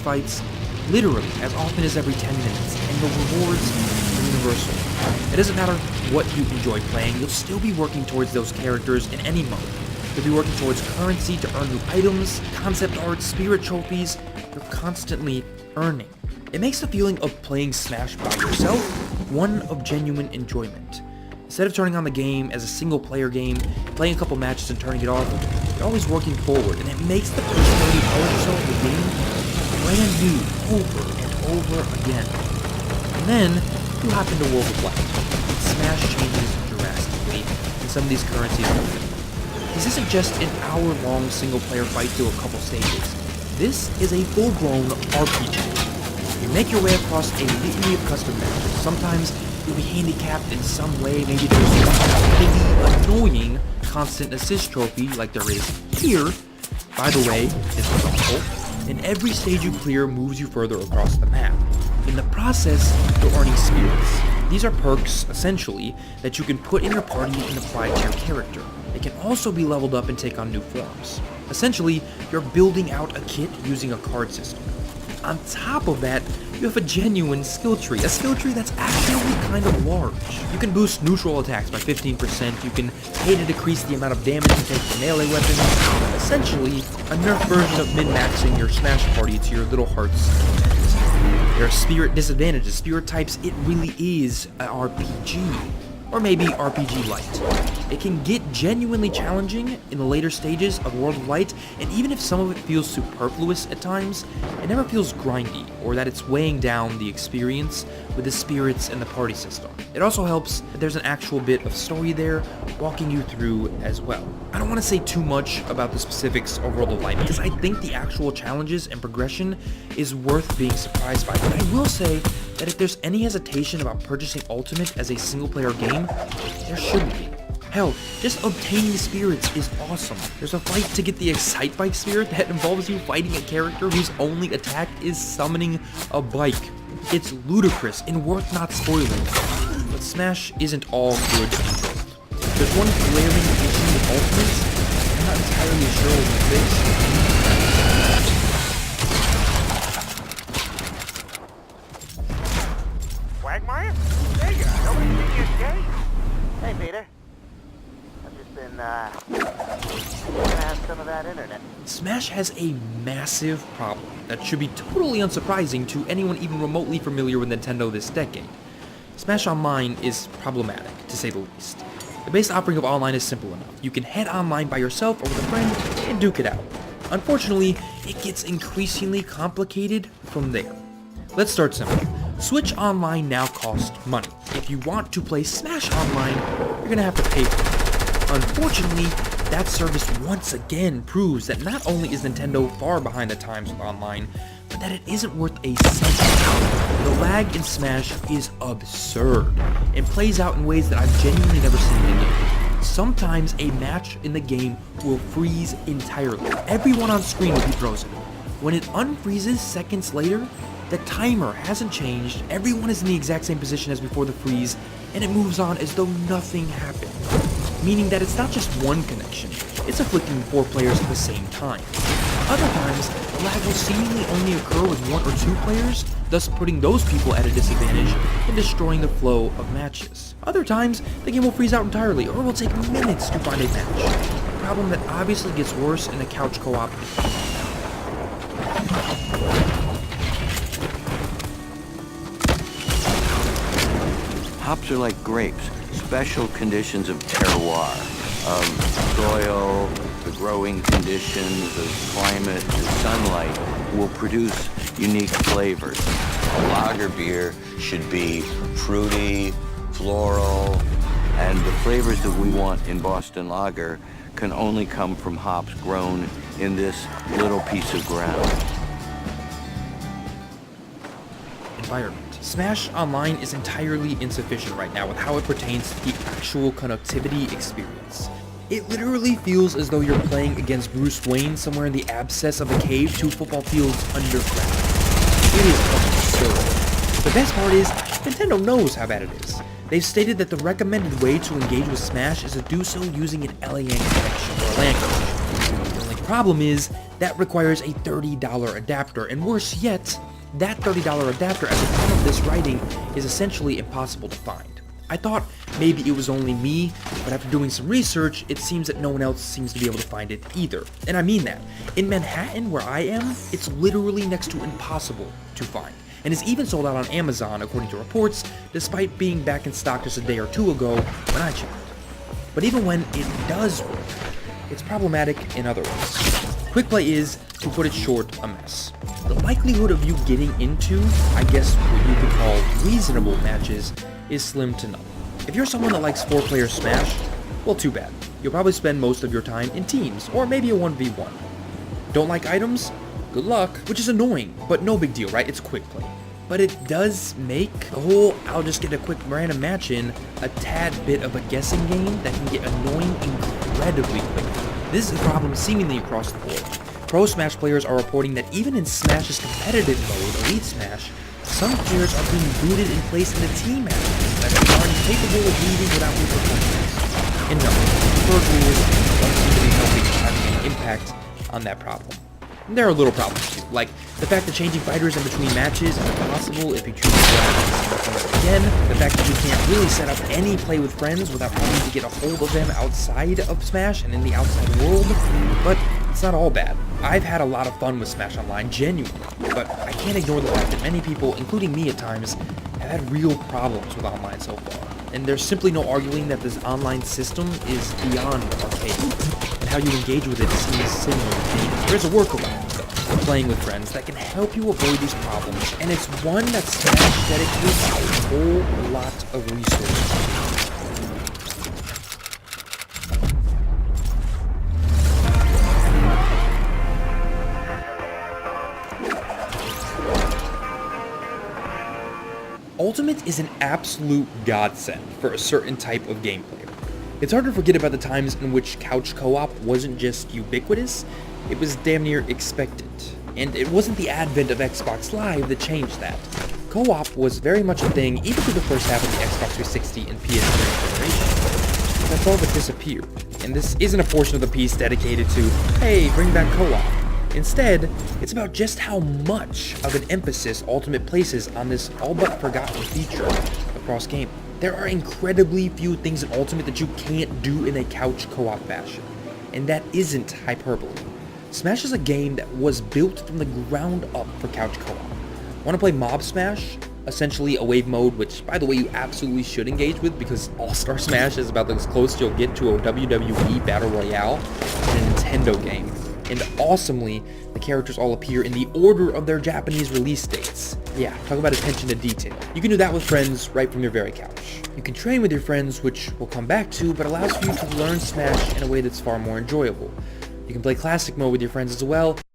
fights literally as often as every 10 minutes, and the rewards are universal. It doesn't matter what you enjoy playing, you'll still be working towards those characters in any mode. You'll be working towards currency to earn new items, concept art, spirit trophies. You're constantly earning. It makes the feeling of playing Smash by yourself one of genuine enjoyment. Instead of turning on the game as a single-player game, playing a couple matches and turning it off, you're always working forward, and it makes the personality of yourself in the game brand new over and over again. And then, you hop into World of Light, and Smash changes drastically, and some of these currencies open. This isn't just an hour-long single-player fight through a couple stages. This is a full-blown RPG. You make your way across a litany of custom matches. Sometimes you'll be handicapped in some way. Maybe there's one annoying constant assist trophy like there is here. By the way, it's helpful. And every stage you clear moves you further across the map. In the process, you're earning spirits. These are perks, essentially, that you can put in your party and apply to your character. They can also be leveled up and take on new forms. Essentially, you're building out a kit using a card system. On top of that, you have a genuine skill tree, a skill tree that's actually kind of large. You can boost neutral attacks by 15%, you can pay to decrease the amount of damage you take from melee weapons, essentially a nerf version of min-maxing your Smash party to your little heart's content. There are spirit disadvantages, spirit types, it really is an RPG. Or maybe RPG Light. It can get genuinely challenging in the later stages of World of Light, and even if some of it feels superfluous at times, it never feels grindy, or that it's weighing down the experience with the spirits and the party system. It also helps that there's an actual bit of story there, walking you through as well. I don't want to say too much about the specifics of World of Light, because I think the actual challenges and progression is worth being surprised by, but I will say that if there's any hesitation about purchasing Ultimate as a single-player game, there shouldn't be. Hell, just obtaining spirits is awesome. There's a fight to get the Excite Bike spirit that involves you fighting a character whose only attack is summoning a bike. It's ludicrous and worth not spoiling. But Smash isn't all good and gold. There's one glaring issue with Ultimates I'm not entirely sure what to fix. Quagmire? There you are. Nobody's seen your game. Hey, Peter. I've just been, past some of that internet. Smash has a massive problem that should be totally unsurprising to anyone even remotely familiar with Nintendo this decade. Smash Online is problematic, to say the least. The base offering of online is simple enough. You can head online by yourself or with a friend and duke it out. Unfortunately, it gets increasingly complicated from there. Let's start simple. Switch Online now costs money. If you want to play Smash Online, you're gonna have to pay for it. Unfortunately, that service once again proves that not only is Nintendo far behind the times with online, but that it isn't worth a cent. The lag in Smash is absurd, and plays out in ways that I've genuinely never seen in a game. Sometimes a match in the game will freeze entirely. Everyone on screen will be frozen. When it unfreezes seconds later, the timer hasn't changed, everyone is in the exact same position as before the freeze, and it moves on as though nothing happened. Meaning that it's not just one connection, it's afflicting 4 players at the same time. Other times, the lag will seemingly only occur with 1 or 2 players, thus putting those people at a disadvantage and destroying the flow of matches. Other times, the game will freeze out entirely, or will take minutes to find a match. A problem that obviously gets worse in the couch co-op. Hops are like grapes, special conditions of terroir, of soil, the growing conditions, of climate, the sunlight will produce unique flavors. A lager beer should be fruity, floral, and the flavors that we want in Boston Lager can only come from hops grown in this little piece of ground. Environment. Smash Online is entirely insufficient right now with how it pertains to the actual connectivity experience. It literally feels as though you're playing against Bruce Wayne somewhere in the abscess of a cave 2 football fields underground. It is absurd. The best part is, Nintendo knows how bad it is. They've stated that the recommended way to engage with Smash is to do so using an LAN connection or LAN connection. The only problem is, that requires a $30 adapter, and worse yet, that $30 adapter at the time of this writing is essentially impossible to find. I thought maybe it was only me, but after doing some research, it seems that no one else seems to be able to find it either. And I mean that. In Manhattan, where I am, it's literally next to impossible to find, and is even sold out on Amazon, according to reports, despite being back in stock just a day or two ago when I checked. But even when it does work, it's problematic in other ways. Quick Play is, to put it short, a mess. The likelihood of you getting into, I guess what you could call reasonable matches, is slim to none. If you're someone that likes 4-player Smash, well, too bad. You'll probably spend most of your time in teams, or maybe a 1v1. Don't like items? Good luck. Which is annoying, but no big deal, right? It's Quick Play. But it does make the whole I'll just get a quick random match in a tad bit of a guessing game that can get annoying incredibly quickly. This is a problem seemingly across the board. Pro Smash players are reporting that even in Smash's competitive mode, Elite Smash, some players are being booted and placed into team matches that are incapable of leaving without repercussions. And no, preferred rules don't seem to be helping having an impact on that problem. And there are little problems too, like the fact that changing fighters in between matches is impossible if you choose to go again, the fact that you can't really set up any play with friends without having to get a hold of them outside of Smash and in the outside world, but it's not all bad. I've had a lot of fun with Smash Online, genuinely, but I can't ignore the fact that many people, including me at times, have had real problems with online so far. And there's simply no arguing that this online system is beyond archaic, and how you engage with it seems similar to me. There's a workaround, though, for playing with friends that can help you avoid these problems, and it's one that Smash dedicates a whole lot of resources. Ultimate is an absolute godsend for a certain type of game player. It's hard to forget about the times in which couch co-op wasn't just ubiquitous, it was damn near expected. And it wasn't the advent of Xbox Live that changed that. Co-op was very much a thing even through the first half of the Xbox 360 and PS3 generation. That's all but disappeared. And this isn't a portion of the piece dedicated to, hey, bring back co-op. Instead, it's about just how much of an emphasis Ultimate places on this all-but-forgotten feature across gaming. There are incredibly few things in Ultimate that you can't do in a couch co-op fashion, and that isn't hyperbole. Smash is a game that was built from the ground up for couch co-op. Want to play Mob Smash? Essentially a wave mode, which, by the way, you absolutely should engage with because All-Star Smash is about as close you'll get to a WWE Battle Royale in a Nintendo game. And awesomely, the characters all appear in the order of their Japanese release dates. Yeah, talk about attention to detail. You can do that with friends right from your very couch. You can train with your friends, which we'll come back to, but allows for you to learn Smash in a way that's far more enjoyable. You can play Classic Mode with your friends as well,